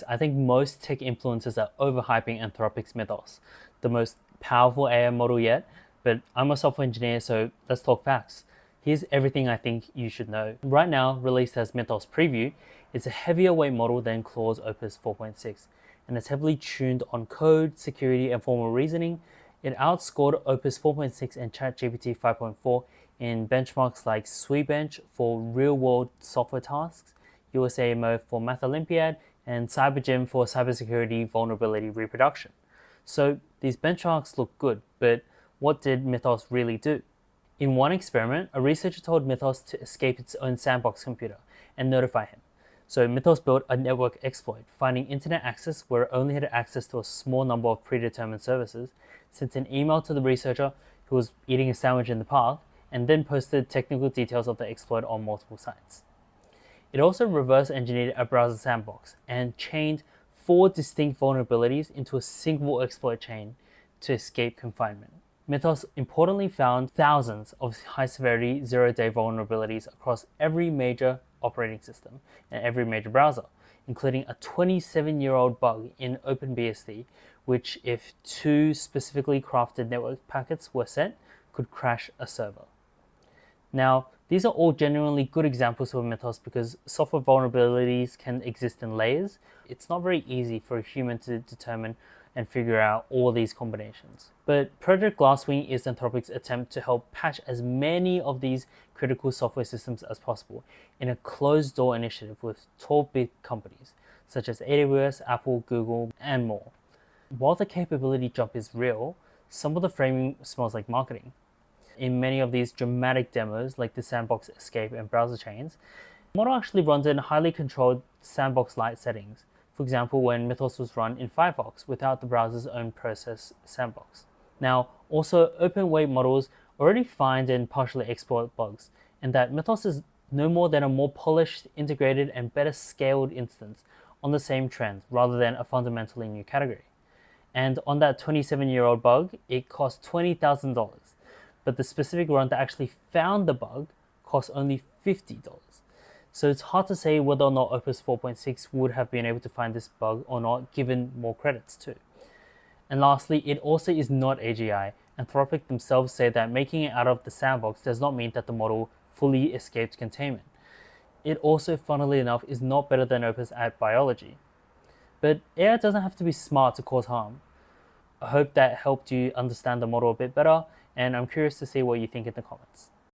I think most tech influencers are overhyping Anthropic's Mythos, the most powerful AI model yet, but I'm a software engineer, so let's talk facts. Here's everything I think you should know. Right now, released as Mythos Preview, it's a heavier weight model than Claude's Opus 4.6, and it's heavily tuned on code, security, and formal reasoning. It outscored Opus 4.6 and ChatGPT 5.4 in benchmarks like SweetBench for real-world software tasks, USAMO for Math Olympiad, and CyberGym for cybersecurity vulnerability reproduction. So these benchmarks look good, but what did Mythos really do? In one experiment, a researcher told Mythos to escape its own sandbox computer and notify him. So Mythos built a network exploit, finding internet access where it only had access to a small number of predetermined services, sent an email to the researcher who was eating a sandwich in the park, and then posted technical details of the exploit on multiple sites. It also reverse engineered a browser sandbox and chained 4 distinct vulnerabilities into a single exploit chain to escape confinement. Mythos importantly found thousands of high-severity zero-day vulnerabilities across every major operating system and every major browser, including a 27-year-old bug in OpenBSD, which, if 2 specifically crafted network packets were sent, could crash a server. Now, these are all genuinely good examples of Mythos because software vulnerabilities can exist in layers. It's not very easy for a human to determine and figure out all these combinations. But Project Glasswing is Anthropic's attempt to help patch as many of these critical software systems as possible in a closed-door initiative with 12 big companies, such as AWS, Apple, Google, and more. While the capability jump is real, some of the framing smells like marketing. In many of these dramatic demos, like the sandbox escape and browser chains, the model actually runs in highly controlled sandbox light settings. For example, when Mythos was run in Firefox without the browser's own process sandbox. Now, also open weight models already find and partially exploit bugs, and that Mythos is no more than a more polished, integrated, and better scaled instance on the same trend rather than a fundamentally new category. And on that 27-year-old bug, it cost $20,000. But the specific run that actually found the bug cost only $50. So it's hard to say whether or not Opus 4.6 would have been able to find this bug or not, given more credits too. And lastly, it also is not AGI. Anthropic themselves say that making it out of the sandbox does not mean that the model fully escaped containment. It also, funnily enough, is not better than Opus at biology. But AI doesn't have to be smart to cause harm. I hope that helped you understand the model a bit better, and I'm curious to see what you think in the comments.